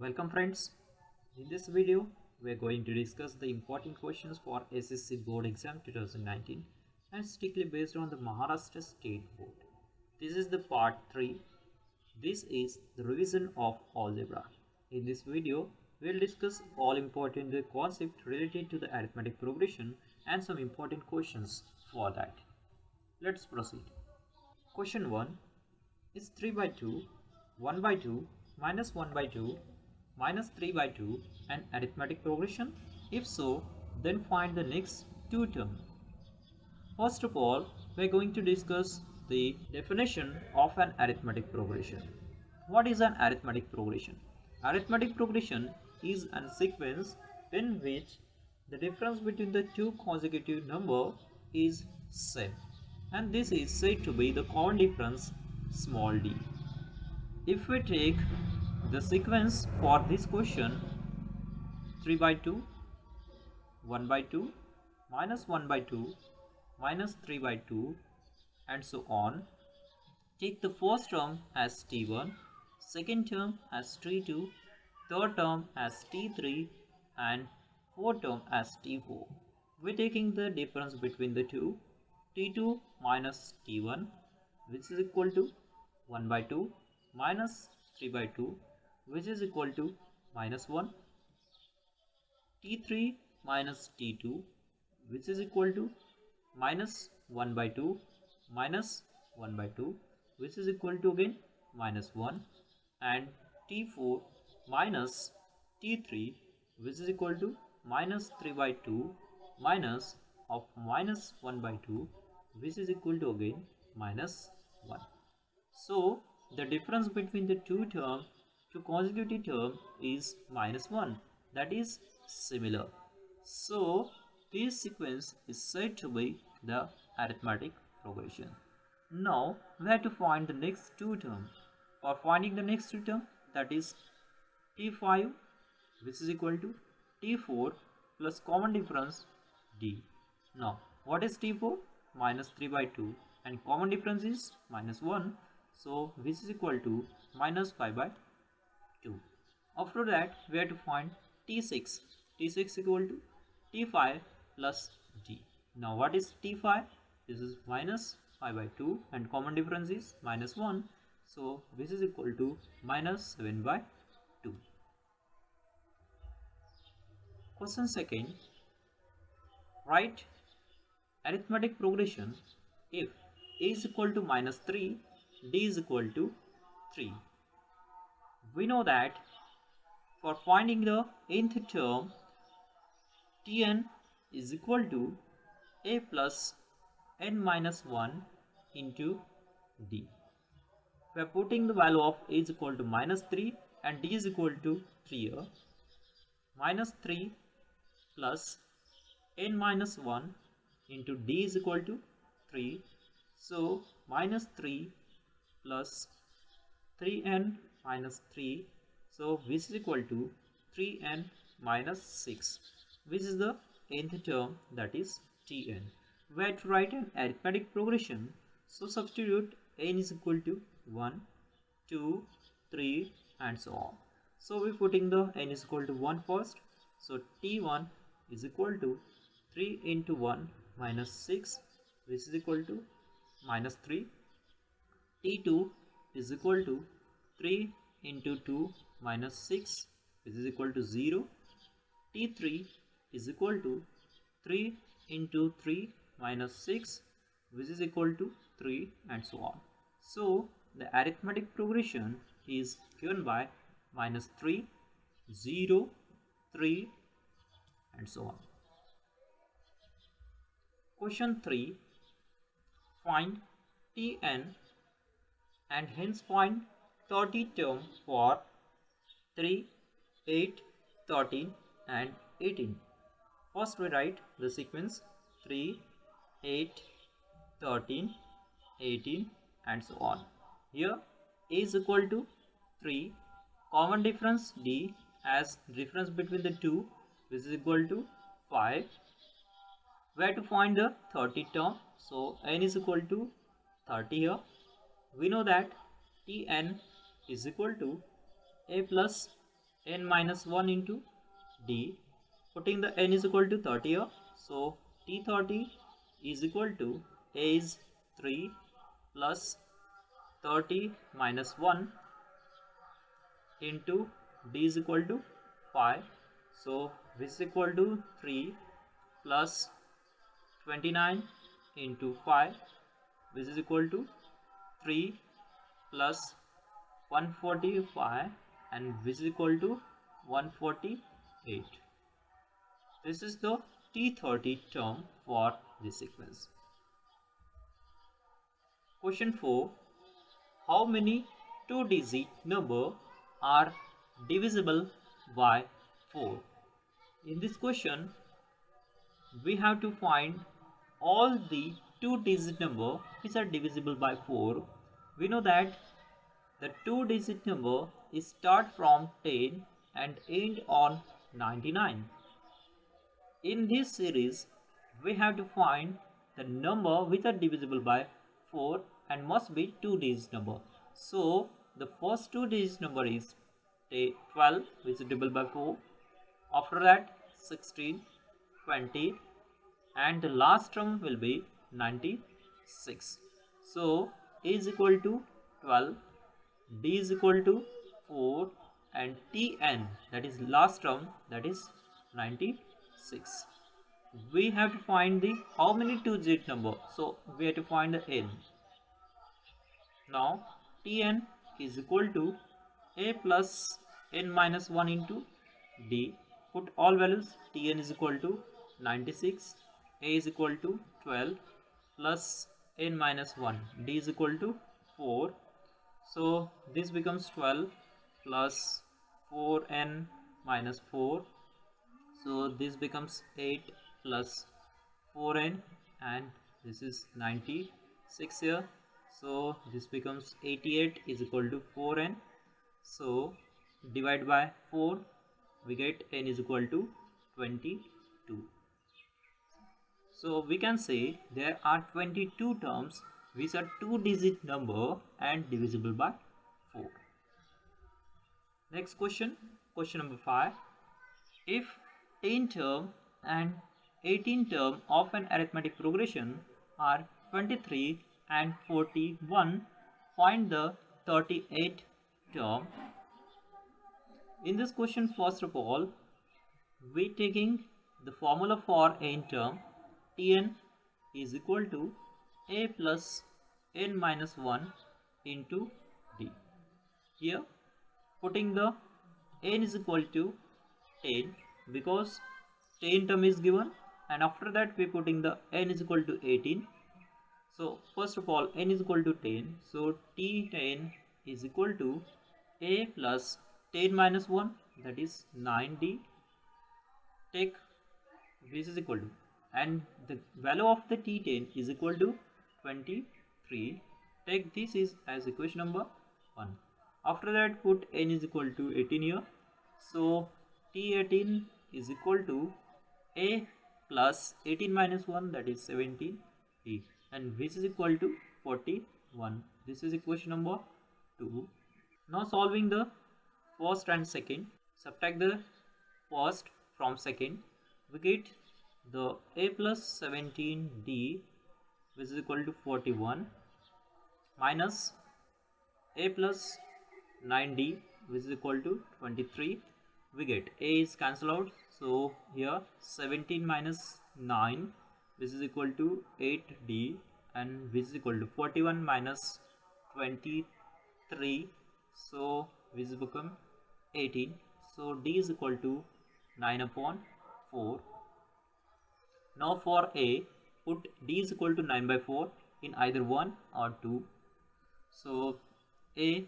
Welcome friends. In this video we are going to discuss the important questions for SSC board exam 2019 and strictly based on the Maharashtra State Board. This is the part 3. This is the revision of algebra. In this video we will discuss all important concepts related to the arithmetic progression and some important questions for that. Let's proceed. Question 1 is 3 by 2, 1 by 2, minus 1 by 2, minus 3 by 2 an arithmetic progression? If so, then find the next two terms. First of all, we are going to discuss the definition of an arithmetic progression. What is an arithmetic progression? Arithmetic progression is a sequence in which the difference between the two consecutive numbers is same, and this is said to be the common difference small d. If we take the sequence for this question 3 by 2, 1 by 2, minus 1 by 2, minus 3 by 2 and so on. Take the first term as t1, second term as t2, third term as t3 and fourth term as t4. We are taking the difference between the two, t2 minus t1, which is equal to 1 by 2 minus 3 by 2, which is equal to minus 1, t3 minus t2, which is equal to minus 1 by 2 minus 1 by 2, which is equal to again minus 1, and t4 minus t3, which is equal to minus 3 by 2 minus of minus 1 by 2, which is equal to again minus 1. So the difference between the two terms to consecutive term is minus 1, that is similar. So this sequence is said to be the arithmetic progression. Now we have to find the next two terms. For finding the next two term, that is t5, which is equal to t4 plus common difference d. Now what is t4? Minus 3 by 2 and common difference is minus 1, so this is equal to minus 5 by 2. After that we have to find t6. t6 equal to t5 plus d. Now what is t5? This is minus 5 by 2 and common difference is minus 1, so this is equal to minus 7 by 2. Question second, write arithmetic progression if a is equal to minus 3, d is equal to 3. We know that for finding the nth term, tn is equal to a plus n minus 1 into d. We are putting the value of a is equal to minus 3 and d is equal to 3 here. Minus 3 plus n minus 1 into d is equal to 3. So minus 3 plus 3n minus 3, so this is equal to 3n minus 6, which is the nth term, that is tn. We have to write an arithmetic progression, so substitute n is equal to 1, 2, 3 and so on. So we putting the n is equal to 1 first, so t1 is equal to 3 into 1 minus 6, which is equal to minus 3. t2 is equal to 3 into 2 minus 6, which is equal to 0. t3 is equal to 3 into 3 minus 6, which is equal to 3 and so on. So the arithmetic progression is given by minus 3, 0, 3 and so on. Question 3, find tn and hence find 30 term for 3, 8, 13 and 18. First we write the sequence 3, 8, 13, 18 and so on. Here a is equal to 3, common difference d as difference between the two, which is equal to 5. We have to find the 30 term, so n is equal to 30 here. We know that tn is equal to a plus n minus 1 into d, putting the n is equal to 30 here. So T30 is equal to A is 3 plus 30 minus 1 into d is equal to 5. So this is equal to 3 plus 29 into 5, which is equal to 3 plus 145, and which is equal to 148. This is the T30 term for this sequence. Question 4. How many two-digit number are divisible by 4? In this question, we have to find all the two-digit number which are divisible by 4. We know that the two-digit number is start from 10 and end on 99. In this series, we have to find the number which are divisible by 4 and must be two-digit number. So the first two-digit number is 12, which is divisible by 4. After that 16, 20, and the last term will be 96. So A is equal to 12, D is equal to 4, and Tn, that is last term, that is 96. We have to find the how many two-digit number. So we have to find the n. Now Tn is equal to A plus n minus 1 into D. Put all values. Tn is equal to 96. A is equal to 12 plus n minus 1. D is equal to 4. So this becomes 12 plus 4n minus 4. So this becomes 8 plus 4n, and this is 96 here. So this becomes 88 is equal to 4n. So divide by 4, we get n is equal to 22. So we can say there are 22 terms which are two-digit number and divisible by 4. Next question, question number 5. If 10 term and 18 term of an arithmetic progression are 23 and 41, find the 38th term. In this question, first of all, we taking the formula for n term. Tn is equal to A plus n minus 1 into D. Here putting the n is equal to 10 because 10 term is given, and after that we putting the n is equal to 18. So first of all n is equal to 10. So T10 is equal to A plus 10 minus 1, that is 9D. Take this is equal to, and the value of the T10 is equal to 23. Take this is as equation number 1. After that put n is equal to 18 here. So T18 is equal to A plus 18 minus 1, that is 17D, and this is equal to 41. This is equation number 2. Now solving the first and second, subtract the first from second, we get the A plus 17D, which is equal to 41, minus A plus 9D, which is equal to 23. We get A is cancelled out, so here 17 minus 9, which is equal to 8D, and which is equal to 41 minus 23, so which is become 18. So D is equal to 9 upon 4. Now for A, put D is equal to 9 by 4 in either 1 or 2. So A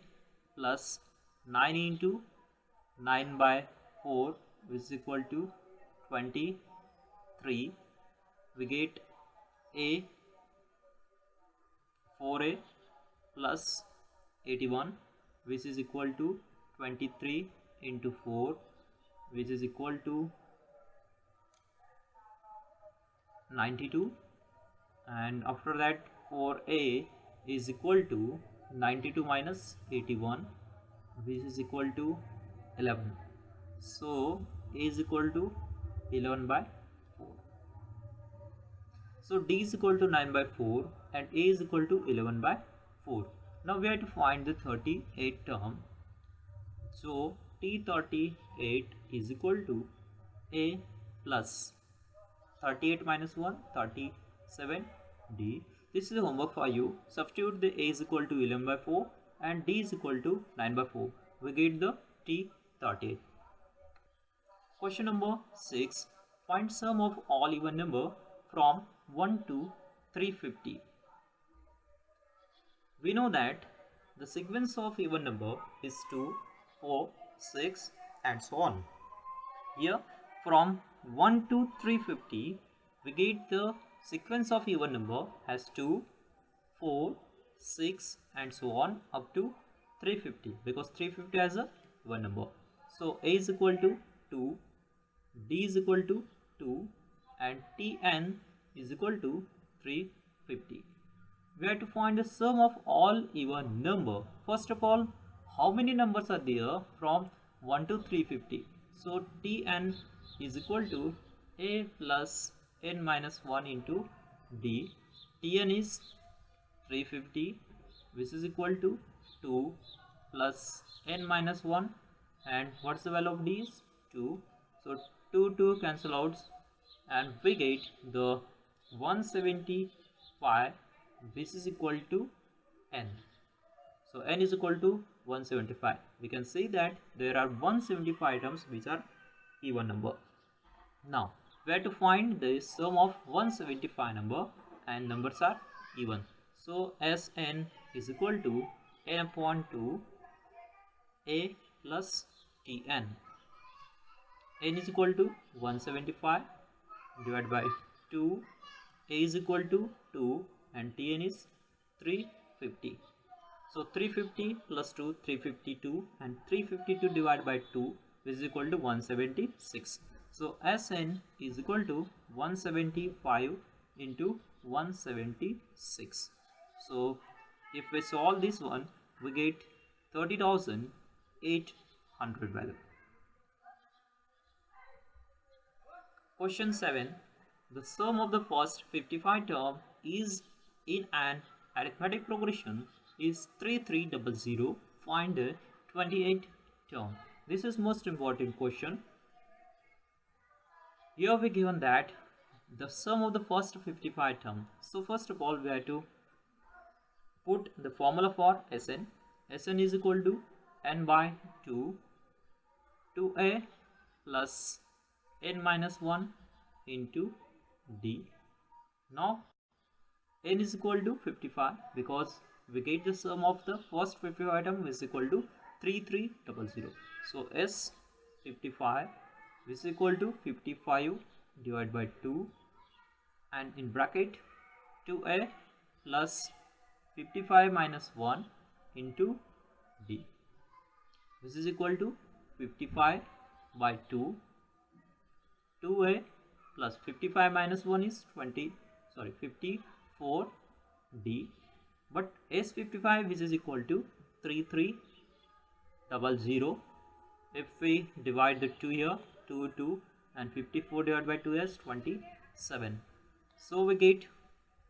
plus 9 into 9 by 4, which is equal to 23. We get A 4A plus 81, which is equal to 23 into 4, which is equal to 92, and after that 4A is equal to 92 minus 81, which is equal to 11. So A is equal to 11 by 4. So D is equal to 9 by 4 and A is equal to 11 by 4. Now we have to find the 38 term. So T38 is equal to A plus 38 minus 1, 37 D. This is the homework for you. Substitute the A is equal to 11 by 4 and D is equal to 9 by 4. We get the T38. Question number 6. Find sum of all even number from 1 to 350. We know that the sequence of even number is 2, 4, 6 and so on. Here from 1 to 350 we get the sequence of even number as 2, 4, 6 and so on up to 350 because 350 has a even number. So A is equal to 2, D is equal to 2 and Tn is equal to 350. We have to find the sum of all even number. First of all, how many numbers are there from 1 to 350? So Tn is equal to A plus n minus 1 into D. Tn is 350 which is equal to 2 plus n minus 1 and what's the value of D is 2. So 2 cancel out and we get the 175 which is equal to n. So n is equal to 175. We can say that there are 175 items which are even number. Now we have to find the sum of 175 number and numbers are even. So Sn is equal to n upon 2 A plus Tn. N is equal to 175 divided by 2. A is equal to 2 and Tn is 350. So 350 plus 2, 352 and 352 divided by 2 is equal to 176. So Sn is equal to 175 into 176. So if we solve this one, we get 30,800 value. Question 7. The sum of the first 55 term is in an arithmetic progression is 3300. Find the 28 term. This is most important question. Here we given that the sum of the first 55 term. So first of all we have to put the formula for Sn. Sn is equal to n by 2 2a plus n minus 1 into D. Now n is equal to 55 because we get the sum of the first 55 item is equal to 3300. So S 55 is equal to 55 divided by 2 and in bracket 2a plus 55 minus 1 into D. This is equal to 55 by 2. 2a plus 55 minus 1 is 54 D, but S55 which is equal to 3300. If we divide the 2 here, 2 and 54 divided by 2 is 27. So we get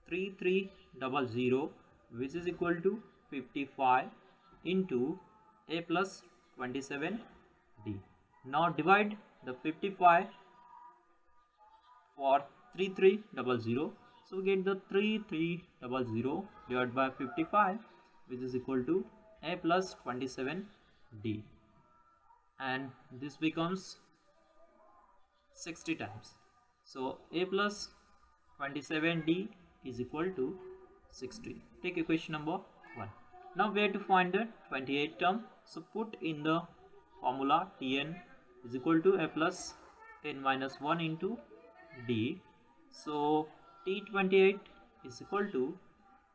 3300 which is equal to 55 into a plus 27 D. Now divide the 55 for 3300. So we get the 3300 divided by 55 which is equal to a plus 27 D, and this becomes 60 times. So a plus 27 D is equal to 60. Take equation number 1. Now we have to find the 28 term. So put in the formula Tn is equal to a plus n minus 1 into D. So T28 is equal to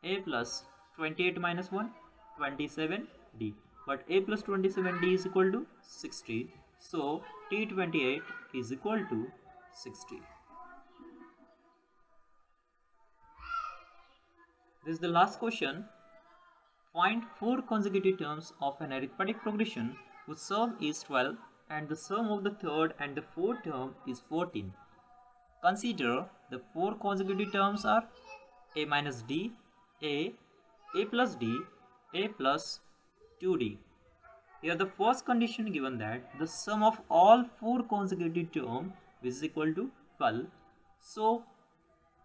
a plus 28 minus 1 27 D, but a plus 27 D is equal to 60. So T28 is equal to 60. This is the last question. Find 4 consecutive terms of an arithmetic progression whose sum is 12. and the sum of the third and the fourth term is 14. Consider the four consecutive terms are a minus d, a plus d, a plus 2d. Here the first condition given that the sum of all four consecutive terms is equal to 12. So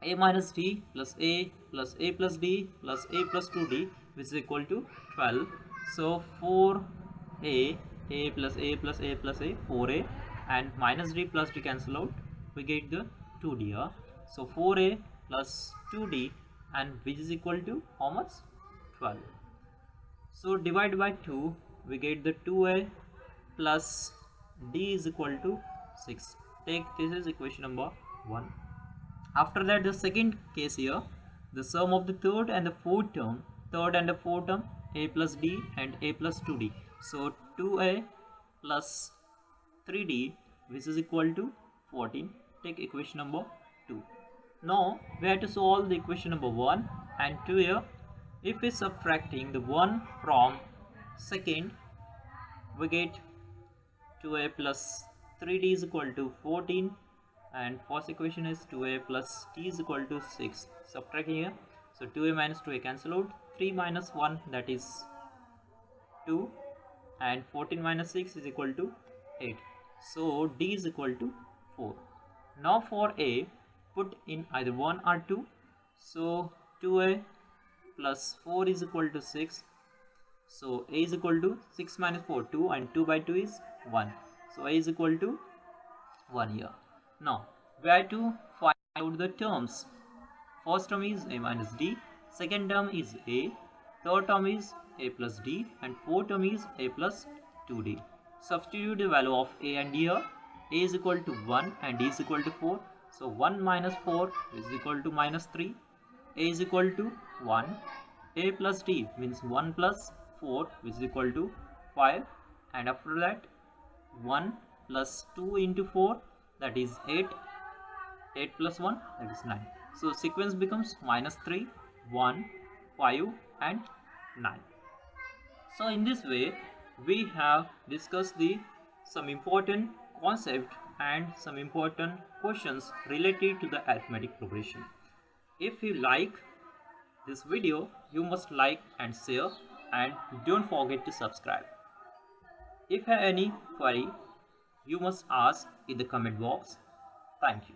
a minus d plus a plus a plus d plus a plus 2d is equal to 12. So 4a, a plus a plus a plus a, 4a, and minus d plus d cancel out, we get the 2d here. So 4a plus 2d, and which is equal to how much? 12. So divide by 2, we get the 2a plus d is equal to 6. Take this is equation number 1. After that, the second case here, the sum of the third and the fourth term, a plus d and a plus 2d. So 2a plus 3d, which is equal to 14. Take equation number 2. Now we have to solve the equation number 1 and 2 here. If we subtracting the 1 from second, we get 2a plus 3d is equal to 14, and first equation is 2a plus t is equal to 6. Subtracting here, so 2a minus 2a cancel out, 3 minus 1 that is 2, and 14 minus 6 is equal to 8. So d is equal to 4. Now for a, put in either 1 or 2. So 2a plus 4 is equal to 6. So a is equal to 6 minus 4, 2, and 2 by 2 is 1. So a is equal to 1 here. Now we have to find out the terms. First term is a minus d, second term is a, third term is a plus d, and fourth term is a plus 2d. Substitute the value of a and d here. A is equal to 1 and d is equal to 4. So 1 minus 4 is equal to minus 3. A is equal to 1. A plus d means 1 plus 4, which is equal to 5. And after that, 1 plus 2 into 4, that is 8. 8 plus 1, that is 9. So sequence becomes minus 3, 1, 5, and 9. So in this way, we have discussed some important concept and some important questions related to the arithmetic progression. If you like this video, you must like and share, and don't forget to subscribe. If you have any query, you must ask in the comment box. Thank you.